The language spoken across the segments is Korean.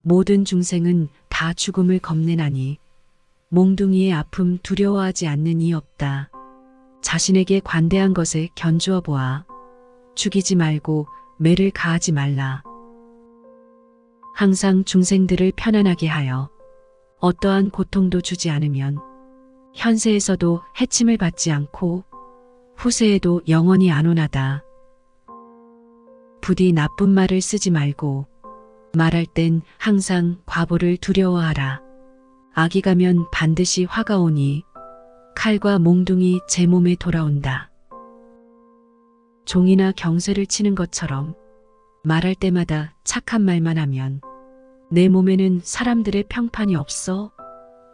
모든 중생은 다 죽음을 겁내나니 몽둥이의 아픔 두려워하지 않는 이 없다. 자신에게 관대한 것에 견주어 보아. 죽이지 말고 매를 가하지 말라. 항상 중생들을 편안하게 하여 어떠한 고통도 주지 않으면 현세에서도 해침을 받지 않고 후세에도 영원히 안온하다. 부디 나쁜 말을 쓰지 말고 말할 땐 항상 과보를 두려워하라. 악이 가면 반드시 화가 오니 칼과 몽둥이 제 몸에 돌아온다. 종이나 경쇠를 치는 것처럼 말할 때마다 착한 말만 하면 내 몸에는 사람들의 평판이 없어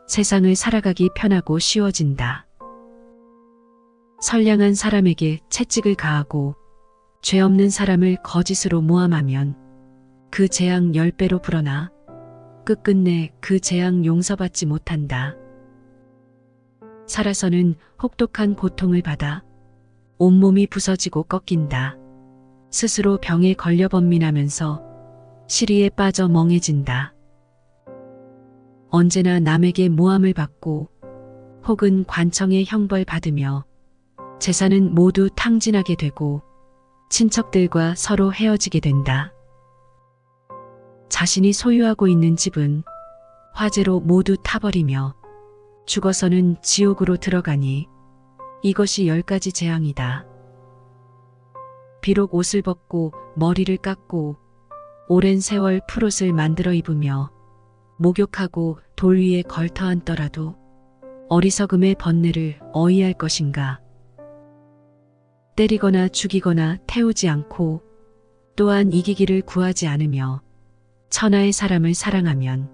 세상을 살아가기 편하고 쉬워진다. 선량한 사람에게 채찍을 가하고 죄 없는 사람을 거짓으로 모함하면 그 재앙 10배로 불어나 끝끝내 그 재앙 용서받지 못한다. 살아서는 혹독한 고통을 받아 온몸이 부서지고 꺾인다. 스스로 병에 걸려 번민하면서 시리에 빠져 멍해진다. 언제나 남에게 모함을 받고 혹은 관청에 형벌 받으며 재산은 모두 탕진하게 되고 친척들과 서로 헤어지게 된다. 자신이 소유하고 있는 집은 화재로 모두 타버리며 죽어서는 지옥으로 들어가니 이것이 10가지 재앙이다. 비록 옷을 벗고 머리를 깎고 오랜 세월 풀옷을 만들어 입으며 목욕하고 돌 위에 걸터 앉더라도 어리석음의 번뇌를 어이할 것인가. 때리거나 죽이거나 태우지 않고 또한 이기기를 구하지 않으며 천하의 사람을 사랑하면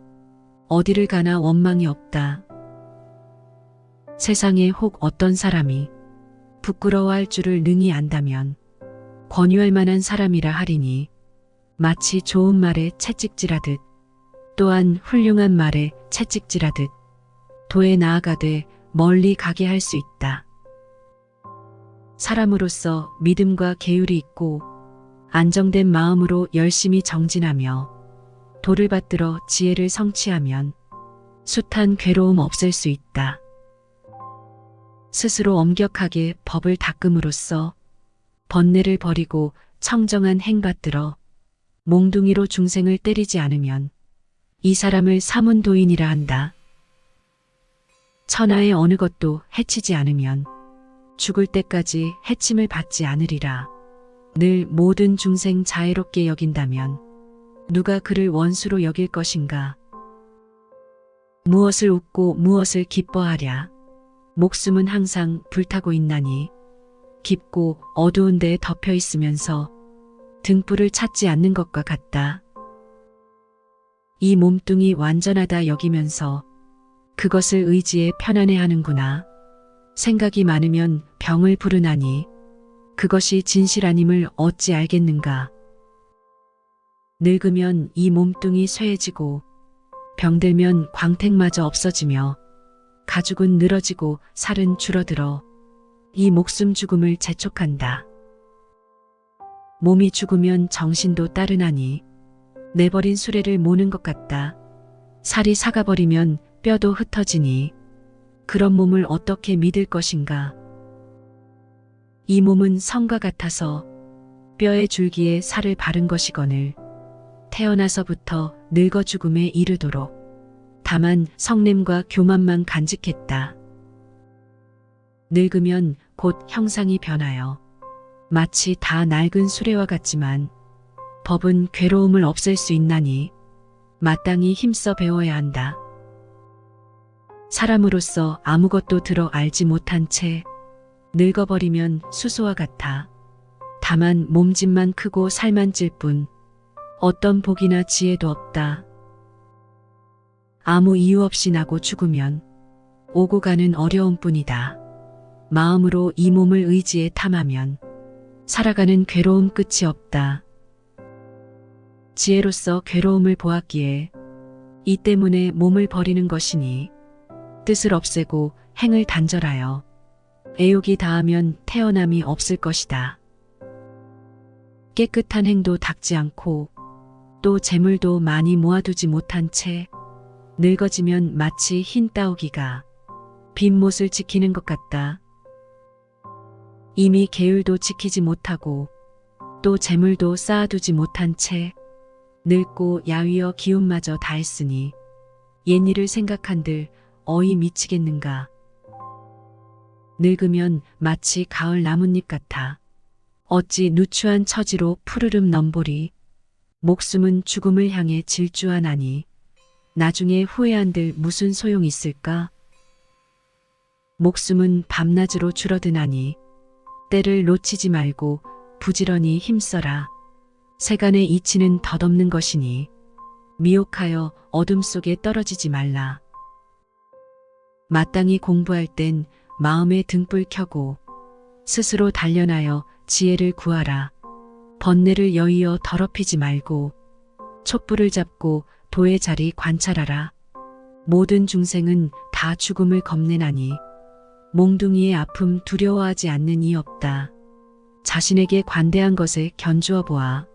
어디를 가나 원망이 없다. 세상에 혹 어떤 사람이 부끄러워할 줄을 능히 안다면 권유할 만한 사람이라 하리니 마치 좋은 말에 채찍질하듯 또한 훌륭한 말에 채찍질하듯 도에 나아가되 멀리 가게 할 수 있다. 사람으로서 믿음과 계율이 있고 안정된 마음으로 열심히 정진하며 도를 받들어 지혜를 성취하면 숱한 괴로움 없앨 수 있다. 스스로 엄격하게 법을 닦음으로써 번뇌를 버리고 청정한 행 받들어 몽둥이로 중생을 때리지 않으면 이 사람을 사문도인이라 한다. 천하의 어느 것도 해치지 않으면 죽을 때까지 해침을 받지 않으리라. 늘 모든 중생 자애롭게 여긴다면 누가 그를 원수로 여길 것인가. 무엇을 웃고 무엇을 기뻐하랴. 목숨은 항상 불타고 있나니 깊고 어두운 데에 덮여 있으면서 등불을 찾지 않는 것과 같다. 이 몸뚱이 완전하다 여기면서 그것을 의지해 편안해 하는구나. 생각이 많으면 병을 부르나니 그것이 진실 아님을 어찌 알겠는가. 늙으면 이 몸뚱이 쇠해지고 병들면 광택마저 없어지며 가죽은 늘어지고 살은 줄어들어 이 목숨 죽음을 재촉한다. 몸이 죽으면 정신도 따르나니 내버린 수레를 모는 것 같다. 살이 삭아버리면 뼈도 흩어지니 그런 몸을 어떻게 믿을 것인가. 이 몸은 성과 같아서 뼈의 줄기에 살을 바른 것이거늘 태어나서부터 늙어 죽음에 이르도록 다만 성냄과 교만만 간직했다. 늙으면 곧 형상이 변하여 마치 다 낡은 수레와 같지만 법은 괴로움을 없앨 수 있나니 마땅히 힘써 배워야 한다. 사람으로서 아무것도 들어 알지 못한 채 늙어버리면 수소와 같아. 다만 몸집만 크고 살만 찔 뿐 어떤 복이나 지혜도 없다. 아무 이유 없이 나고 죽으면 오고 가는 어려움뿐이다. 마음으로 이 몸을 의지해 탐하면 살아가는 괴로움 끝이 없다. 지혜로서 괴로움을 보았기에 이 때문에 몸을 버리는 것이니 뜻을 없애고 행을 단절하여 애욕이 다하면 태어남이 없을 것이다. 깨끗한 행도 닦지 않고 또 재물도 많이 모아두지 못한 채 늙어지면 마치 흰 따오기가 빈못을 지키는 것 같다. 이미 계율도 지키지 못하고 또 재물도 쌓아두지 못한 채 늙고 야위어 기운마저 다했으니 옛일을 생각한들 어이 미치겠는가. 늙으면 마치 가을 나뭇잎 같아 어찌 누추한 처지로 푸르름 넘보리. 목숨은 죽음을 향해 질주하나니 나중에 후회한들 무슨 소용 있을까? 목숨은 밤낮으로 줄어드나니 때를 놓치지 말고 부지런히 힘써라. 세간의 이치는 덧없는 것이니 미혹하여 어둠 속에 떨어지지 말라. 마땅히 공부할 땐 마음에 등불 켜고 스스로 단련하여 지혜를 구하라. 번뇌를 여의어 더럽히지 말고 촛불을 잡고 도의 자리 관찰하라. 모든 중생은 다 죽음을 겁내나니 몽둥이의 아픔 두려워하지 않는 이 없다. 자신에게 관대한 것에 견주어 보아.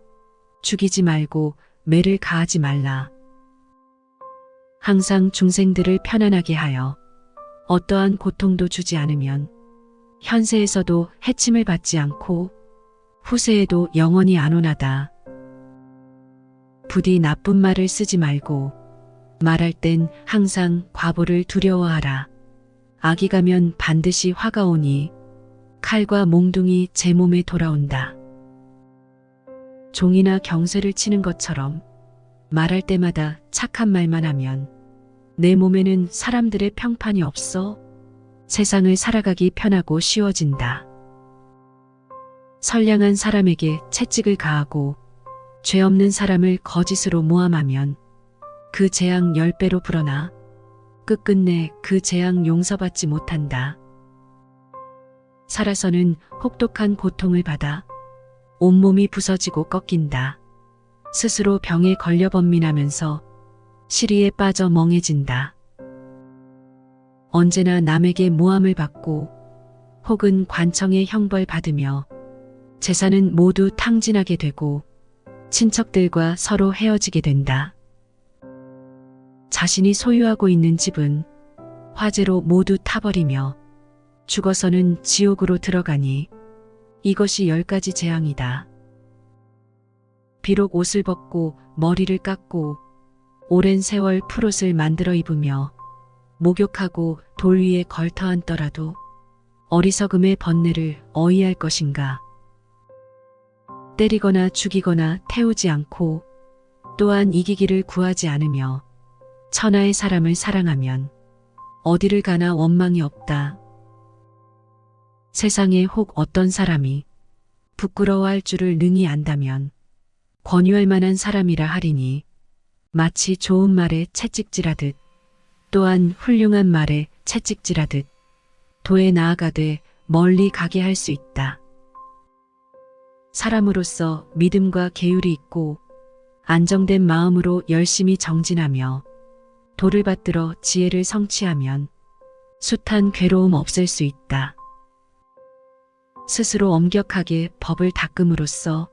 죽이지 말고 매를 가하지 말라. 항상 중생들을 편안하게 하여 어떠한 고통도 주지 않으면 현세에서도 해침을 받지 않고 후세에도 영원히 안온하다. 부디 나쁜 말을 쓰지 말고 말할 땐 항상 과보를 두려워하라. 악이 가면 반드시 화가 오니 칼과 몽둥이 제 몸에 돌아온다. 종이나 경쇠를 치는 것처럼 말할 때마다 착한 말만 하면 내 몸에는 사람들의 평판이 없어 세상을 살아가기 편하고 쉬워진다. 선량한 사람에게 채찍을 가하고 죄 없는 사람을 거짓으로 모함하면 그 재앙 10배로 불어나 끝끝내 그 재앙 용서받지 못한다. 살아서는 혹독한 고통을 받아 온몸이 부서지고 꺾인다. 스스로 병에 걸려 번민하면서 시리에 빠져 멍해진다. 언제나 남에게 모함을 받고 혹은 관청의 형벌 받으며 재산은 모두 탕진하게 되고 친척들과 서로 헤어지게 된다. 자신이 소유하고 있는 집은 화재로 모두 타버리며 죽어서는 지옥으로 들어가니 이것이 10가지 재앙이다. 비록 옷을 벗고 머리를 깎고 오랜 세월 풀옷을 만들어 입으며 목욕하고 돌 위에 걸터 앉더라도 어리석음의 번뇌를 어이할 것인가. 때리거나 죽이거나 태우지 않고 또한 이기기를 구하지 않으며 천하의 사람을 사랑하면 어디를 가나 원망이 없다. 세상에 혹 어떤 사람이 부끄러워할 줄을 능히 안다면 권유할 만한 사람이라 하리니 마치 좋은 말에 채찍질하듯 또한 훌륭한 말에 채찍질하듯 도에 나아가되 멀리 가게 할 수 있다. 사람으로서 믿음과 계율이 있고 안정된 마음으로 열심히 정진하며 도를 받들어 지혜를 성취하면 숱한 괴로움 없앨 수 있다. 스스로 엄격하게 법을 닦음으로써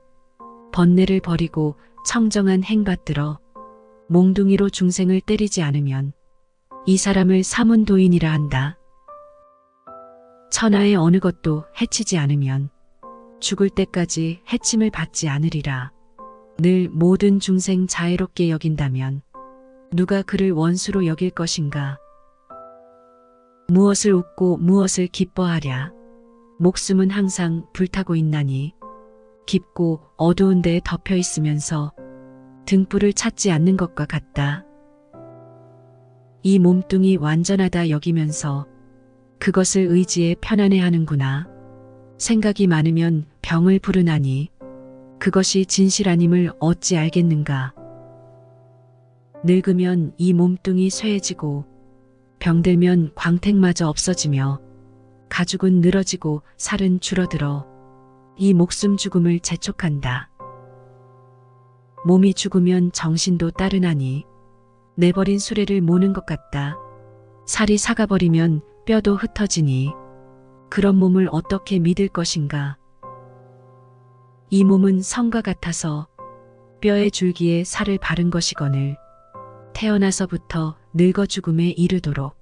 번뇌를 버리고 청정한 행 받들어 몽둥이로 중생을 때리지 않으면 이 사람을 사문도인이라 한다. 천하의 어느 것도 해치지 않으면 죽을 때까지 해침을 받지 않으리라. 늘 모든 중생 자애롭게 여긴다면 누가 그를 원수로 여길 것인가. 무엇을 웃고 무엇을 기뻐하랴. 목숨은 항상 불타고 있나니 깊고 어두운 데에 덮여 있으면서 등불을 찾지 않는 것과 같다. 이 몸뚱이 완전하다 여기면서 그것을 의지해 편안해하는구나. 생각이 많으면 병을 부르나니 그것이 진실 아님을 어찌 알겠는가. 늙으면 이 몸뚱이 쇠해지고 병들면 광택마저 없어지며 가죽은 늘어지고 살은 줄어들어 이 목숨 죽음을 재촉한다. 몸이 죽으면 정신도 따르나니 내버린 수레를 모는 것 같다. 살이 삭아버리면 뼈도 흩어지니 그런 몸을 어떻게 믿을 것인가. 이 몸은 성과 같아서 뼈의 줄기에 살을 바른 것이거늘 태어나서부터 늙어 죽음에 이르도록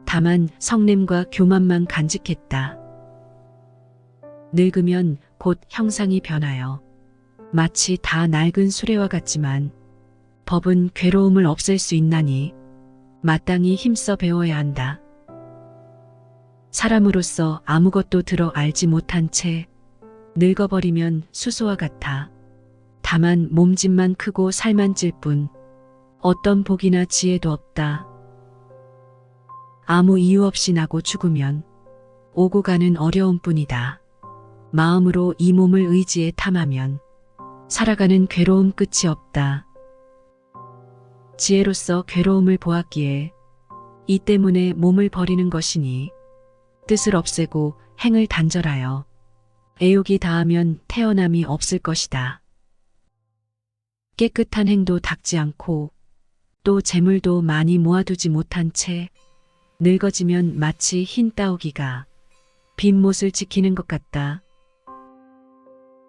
다만 성냄과 교만만 간직했다. 늙으면 곧 형상이 변하여 마치 다 낡은 수레와 같지만 법은 괴로움을 없앨 수 있나니 마땅히 힘써 배워야 한다. 사람으로서 아무것도 들어 알지 못한 채 늙어버리면 수소와 같아. 다만 몸집만 크고 살만 찔 뿐 어떤 복이나 지혜도 없다. 아무 이유 없이 나고 죽으면 오고 가는 어려움뿐이다. 마음으로 이 몸을 의지에 탐하면 살아가는 괴로움 끝이 없다. 지혜로서 괴로움을 보았기에 이 때문에 몸을 버리는 것이니 뜻을 없애고 행을 단절하여 애욕이 다하면 태어남이 없을 것이다. 깨끗한 행도 닦지 않고 또 재물도 많이 모아두지 못한 채 늙어지면 마치 흰 따오기가 빈 못을 지키는 것 같다.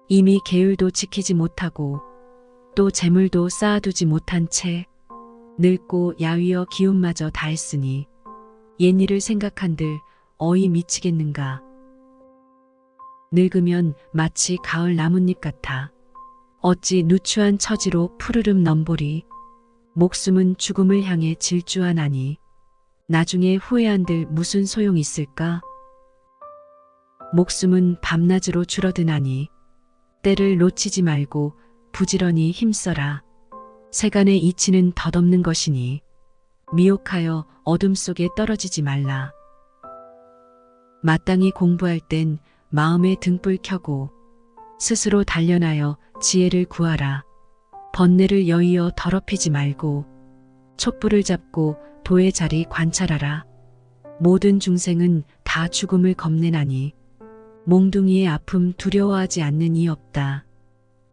이미 계율도 지키지 못하고 또 재물도 쌓아두지 못한 채 늙고 야위어 기운마저 다했으니 옛일을 생각한들 어이 미치겠는가. 늙으면 마치 가을 나뭇잎 같아 어찌 누추한 처지로 푸르름 넘보리 목숨은 죽음을 향해 질주하나니 나중에 후회한들 무슨 소용이 있을까? 목숨은 밤낮으로 줄어드나니 때를 놓치지 말고 부지런히 힘써라. 세간의 이치는 덧없는 것이니 미혹하여 어둠 속에 떨어지지 말라. 마땅히 공부할 땐 마음에 등불 켜고 스스로 단련하여 지혜를 구하라. 번뇌를 여의어 더럽히지 말고 촛불을 잡고 도의 자리 관찰하라. 모든 중생은 다 죽음을 겁내나니 몽둥이의 아픔 두려워하지 않는 이 없다.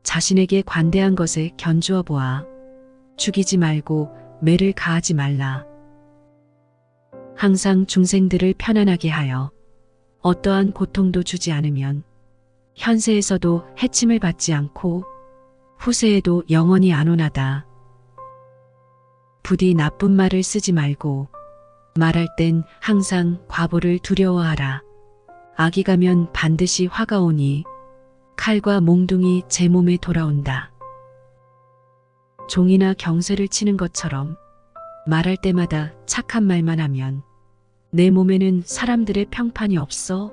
자신에게 관대한 것에 견주어 보아. 죽이지 말고 매를 가하지 말라. 항상 중생들을 편안하게 하여 어떠한 고통도 주지 않으면 현세에서도 해침을 받지 않고 후세에도 영원히 안온하다. 부디 나쁜 말을 쓰지 말고 말할 땐 항상 과보를 두려워하라. 악이 가면 반드시 화가 오니 칼과 몽둥이 제 몸에 돌아온다. 종이나 경쇠를 치는 것처럼 말할 때마다 착한 말만 하면 내 몸에는 사람들의 평판이 없어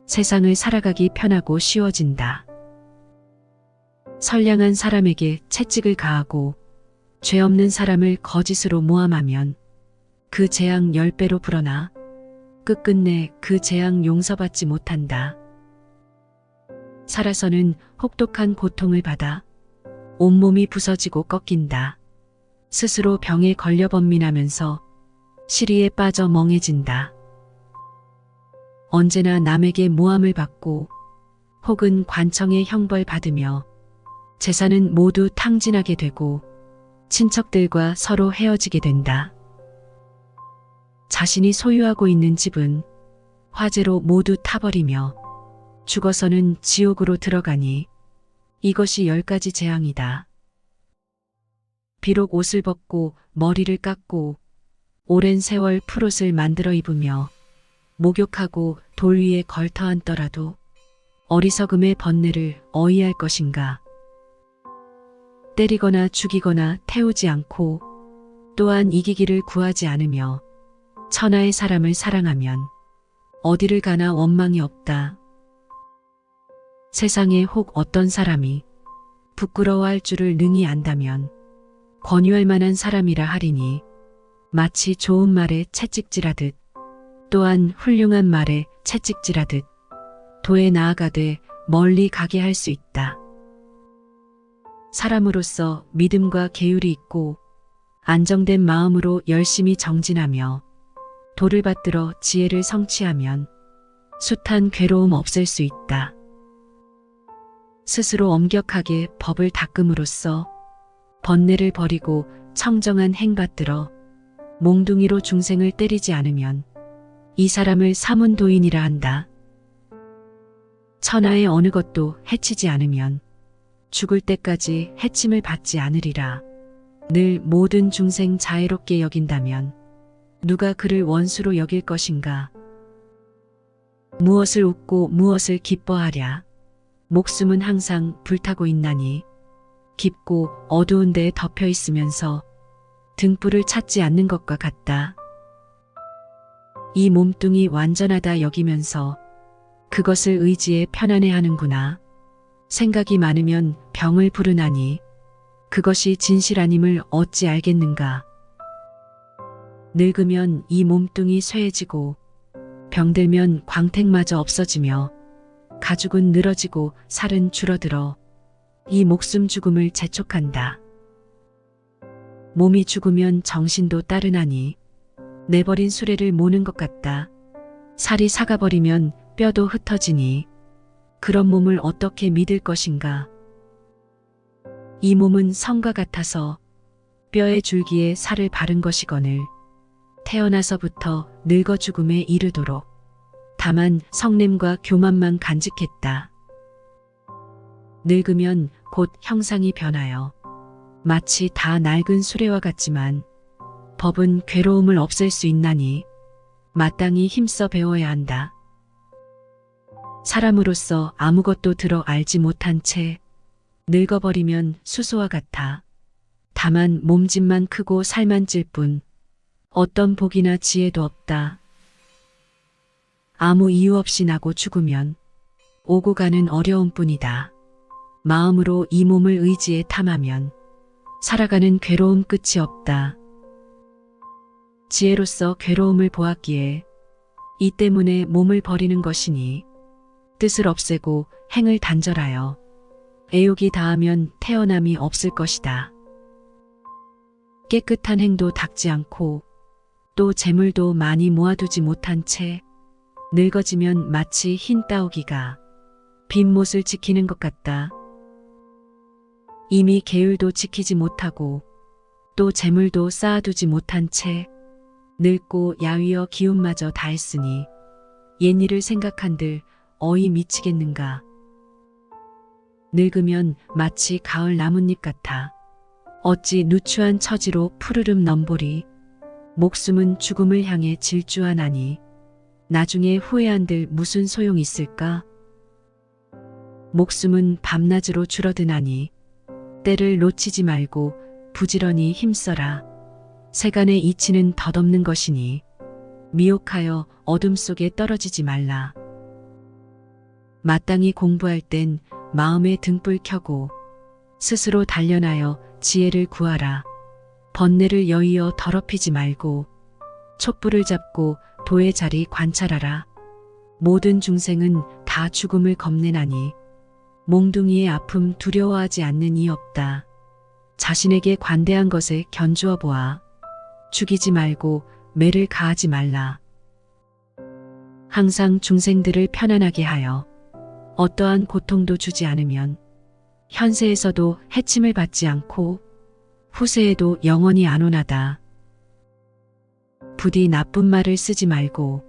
세상을 살아가기 편하고 쉬워진다. 선량한 사람에게 채찍을 가하고 죄 없는 사람을 거짓으로 모함하면 그 재앙 10배로 불어나 끝끝내 그 재앙 용서받지 못한다. 살아서는 혹독한 고통을 받아 온몸이 부서지고 꺾인다. 스스로 병에 걸려 번민하면서 시리에 빠져 멍해진다. 언제나 남에게 모함을 받고 혹은 관청에 형벌 받으며 재산은 모두 탕진하게 되고 친척들과 서로 헤어지게 된다. 자신이 소유하고 있는 집은 화재로 모두 타버리며 죽어서는 지옥으로 들어가니 이것이 10가지 재앙이다. 비록 옷을 벗고 머리를 깎고 오랜 세월 풀옷을 만들어 입으며 목욕하고 돌 위에 걸터 앉더라도 어리석음의 번뇌를 어이할 것인가. 때리거나 죽이거나 태우지 않고 또한 이기기를 구하지 않으며 천하의 사람을 사랑하면 어디를 가나 원망이 없다. 세상에 혹 어떤 사람이 부끄러워할 줄을 능히 안다면 권유할 만한 사람이라 하리니 마치 좋은 말에 채찍질하듯 또한 훌륭한 말에 채찍질하듯 도에 나아가되 멀리 가게 할 수 있다. 사람으로서 믿음과 계율이 있고 안정된 마음으로 열심히 정진하며 도를 받들어 지혜를 성취하면 숱한 괴로움 없앨 수 있다. 스스로 엄격하게 법을 닦음으로써 번뇌를 버리고 청정한 행 받들어 몽둥이로 중생을 때리지 않으면 이 사람을 사문도인이라 한다. 천하의 어느 것도 해치지 않으면 죽을 때까지 해침을 받지 않으리라. 늘 모든 중생 자애롭게 여긴다면 누가 그를 원수로 여길 것인가? 무엇을 웃고 무엇을 기뻐하랴? 목숨은 항상 불타고 있나니 깊고 어두운 데에 덮여 있으면서 등불을 찾지 않는 것과 같다. 이 몸뚱이 완전하다 여기면서 그것을 의지해 편안해하는구나. 생각이 많으면 병을 부르나니 그것이 진실 아님을 어찌 알겠는가. 늙으면 이 몸뚱이 쇠해지고 병들면 광택마저 없어지며 가죽은 늘어지고 살은 줄어들어 이 목숨 죽음을 재촉한다. 몸이 죽으면 정신도 따르나니 내버린 수레를 모는 것 같다. 살이 삭아버리면 뼈도 흩어지니 그런 몸을 어떻게 믿을 것인가. 이 몸은 성과 같아서 뼈의 줄기에 살을 바른 것이거늘 태어나서부터 늙어 죽음에 이르도록 다만 성냄과 교만만 간직했다. 늙으면 곧 형상이 변하여 마치 다 낡은 수레와 같지만 법은 괴로움을 없앨 수 있나니 마땅히 힘써 배워야 한다. 사람으로서 아무것도 들어 알지 못한 채 늙어버리면 수소와 같아. 다만 몸집만 크고 살만 찔 뿐 어떤 복이나 지혜도 없다. 아무 이유 없이 나고 죽으면 오고 가는 어려움뿐이다. 마음으로 이 몸을 의지해 탐하면 살아가는 괴로움 끝이 없다. 지혜로서 괴로움을 보았기에 이 때문에 몸을 버리는 것이니 뜻을 없애고 행을 단절하여 애욕이 다하면 태어남이 없을 것이다. 깨끗한 행도 닦지 않고 또 재물도 많이 모아두지 못한 채 늙어지면 마치 흰 따오기가 빈못을 지키는 것 같다. 이미 계율도 지키지 못하고 또 재물도 쌓아두지 못한 채 늙고 야위어 기운마저 다했으니 옛일을 생각한들 어이 미치겠는가. 늙으면 마치 가을 나뭇잎 같아 어찌 누추한 처지로 푸르름 넘보리. 목숨은 죽음을 향해 질주하나니 나중에 후회한들 무슨 소용이 있을까. 목숨은 밤낮으로 줄어드나니 때를 놓치지 말고 부지런히 힘써라. 세간의 이치는 덧없는 것이니 미혹하여 어둠 속에 떨어지지 말라. 마땅히 공부할 땐 마음에 등불 켜고 스스로 단련하여 지혜를 구하라. 번뇌를 여의어 더럽히지 말고 촛불을 잡고 도의 자리 관찰하라. 모든 중생은 다 죽음을 겁내나니 몽둥이의 아픔 두려워하지 않는 이 없다. 자신에게 관대한 것에 견주어 보아. 죽이지 말고 매를 가하지 말라. 항상 중생들을 편안하게 하여 어떠한 고통도 주지 않으면 현세에서도 해침을 받지 않고 후세에도 영원히 안온하다. 부디 나쁜 말을 쓰지 말고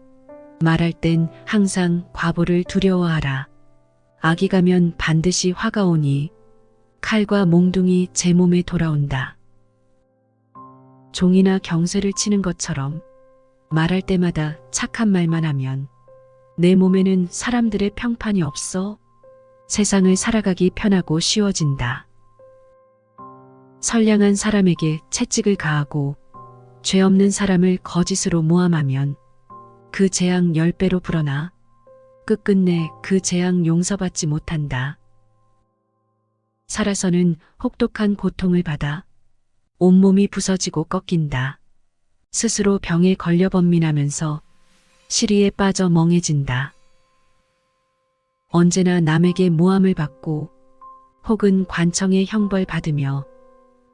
말할 땐 항상 과보를 두려워하라. 악이 가면 반드시 화가 오니 칼과 몽둥이 제 몸에 돌아온다. 종이나 경쇠를 치는 것처럼 말할 때마다 착한 말만 하면 내 몸에는 사람들의 평판이 없어 세상을 살아가기 편하고 쉬워진다. 선량한 사람에게 채찍을 가하고 죄 없는 사람을 거짓으로 모함하면 그 재앙 10배로 불어나 끝끝내 그 재앙 용서받지 못한다. 살아서는 혹독한 고통을 받아 온몸이 부서지고 꺾인다. 스스로 병에 걸려 번민하면서 시리에 빠져 멍해진다. 언제나 남에게 모함을 받고 혹은 관청에 형벌 받으며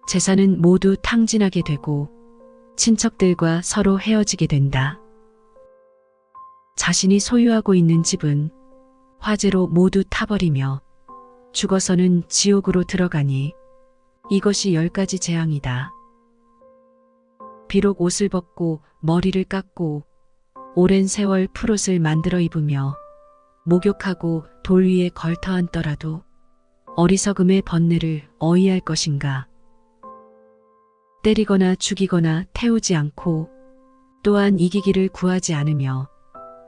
재산은 모두 탕진하게 되고 친척들과 서로 헤어지게 된다. 자신이 소유하고 있는 집은 화재로 모두 타버리며 죽어서는 지옥으로 들어가니 이것이 10가지 재앙이다. 비록 옷을 벗고 머리를 깎고 오랜 세월 풀옷을 만들어 입으며 목욕하고 돌 위에 걸터 앉더라도 어리석음의 번뇌를 어휘할 것인가? 때리거나 죽이거나 태우지 않고 또한 이기기를 구하지 않으며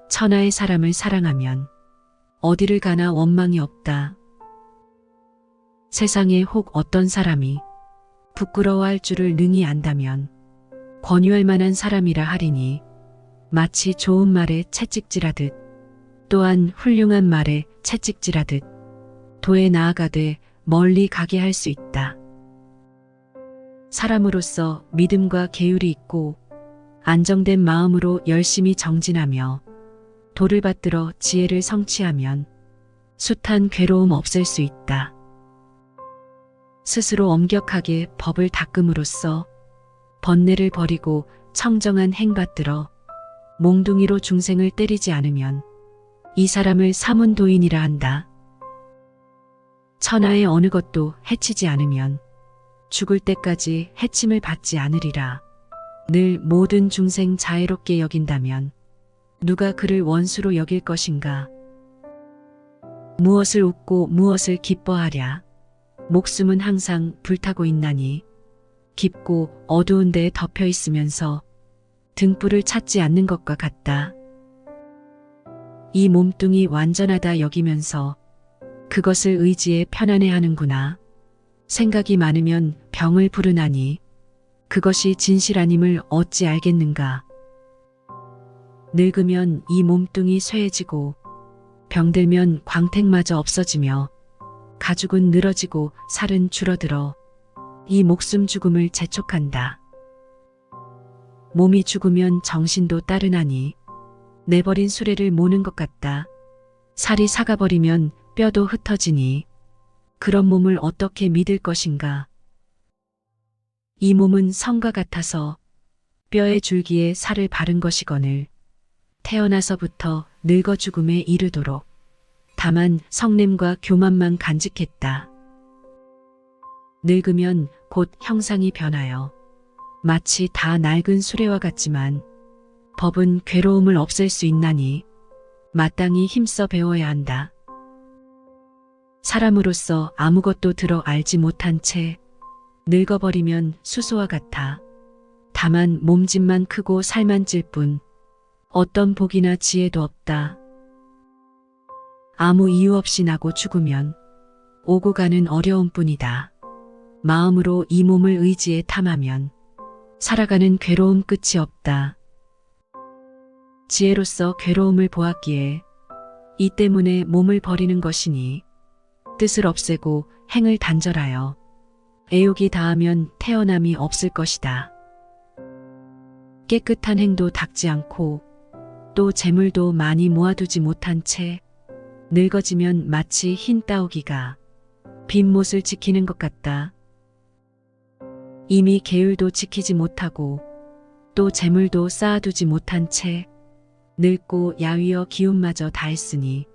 천하의 사람을 사랑하면 어디를 가나 원망이 없다. 세상에 혹 어떤 사람이 부끄러워할 줄을 능히 안다면 권유할 만한 사람이라 하리니 마치 좋은 말에 채찍질하듯 또한 훌륭한 말에 채찍질하듯 도에 나아가되 멀리 가게 할 수 있다. 사람으로서 믿음과 계율이 있고 안정된 마음으로 열심히 정진하며 도를 받들어 지혜를 성취하면 숱한 괴로움 없앨 수 있다. 스스로 엄격하게 법을 닦음으로써 번뇌를 버리고 청정한 행 받들어 몽둥이로 중생을 때리지 않으면 이 사람을 사문도인이라 한다. 천하의 어느 것도 해치지 않으면 죽을 때까지 해침을 받지 않으리라. 늘 모든 중생 자애롭게 여긴다면 누가 그를 원수로 여길 것인가? 무엇을 웃고 무엇을 기뻐하랴? 목숨은 항상 불타고 있나니 깊고 어두운 데에 덮여 있으면서 등불을 찾지 않는 것과 같다. 이 몸뚱이 완전하다 여기면서 그것을 의지해 편안해하는구나. 생각이 많으면 병을 부르나니 그것이 진실아님을 어찌 알겠는가. 늙으면 이 몸뚱이 쇠해지고 병들면 광택마저 없어지며 가죽은 늘어지고 살은 줄어들어 이 목숨 죽음을 재촉한다. 몸이 죽으면 정신도 따르나니 내버린 수레를 모는 것 같다. 살이 삭아버리면 뼈도 흩어지니 그런 몸을 어떻게 믿을 것인가. 이 몸은 성과 같아서 뼈의 줄기에 살을 바른 것이거늘 태어나서부터 늙어 죽음에 이르도록 다만 성냄과 교만만 간직했다. 늙으면 곧 형상이 변하여 마치 다 낡은 수레와 같지만 법은 괴로움을 없앨 수 있나니 마땅히 힘써 배워야 한다. 사람으로서 아무것도 들어 알지 못한 채 늙어버리면 수소와 같아. 다만 몸집만 크고 살만 찔 뿐 어떤 복이나 지혜도 없다. 아무 이유 없이 나고 죽으면 오고 가는 어려움뿐이다. 마음으로 이 몸을 의지해 탐하면 살아가는 괴로움 끝이 없다. 지혜로서 괴로움을 보았기에 이 때문에 몸을 버리는 것이니 뜻을 없애고 행을 단절하여 애욕이 다하면 태어남이 없을 것이다. 깨끗한 행도 닦지 않고 또 재물도 많이 모아두지 못한 채 늙어지면 마치 흰 따오기가 빈못을 지키는 것 같다. 이미 계율도 지키지 못하고 또 재물도 쌓아두지 못한 채 늙고 야위어 기운마저 다했으니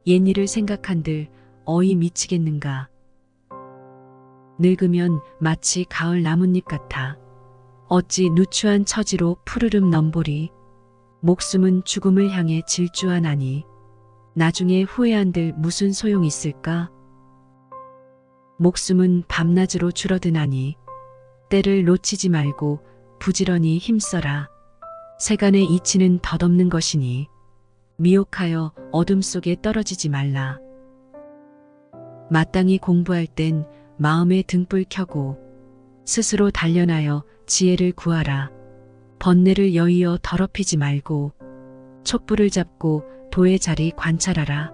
옛일을 생각한들 어이 미치겠는가. 늙으면 마치 가을 나뭇잎 같아 어찌 누추한 처지로 푸르름 넘보리. 목숨은 죽음을 향해 질주하나니 나중에 후회한들 무슨 소용이 있을까? 목숨은 밤낮으로 줄어드나니 때를 놓치지 말고 부지런히 힘써라. 세간의 이치는 덧없는 것이니 미혹하여 어둠 속에 떨어지지 말라. 마땅히 공부할 땐 마음에 등불 켜고 스스로 단련하여 지혜를 구하라. 번뇌를 여의어 더럽히지 말고 촛불을 잡고 도의 자리 관찰하라.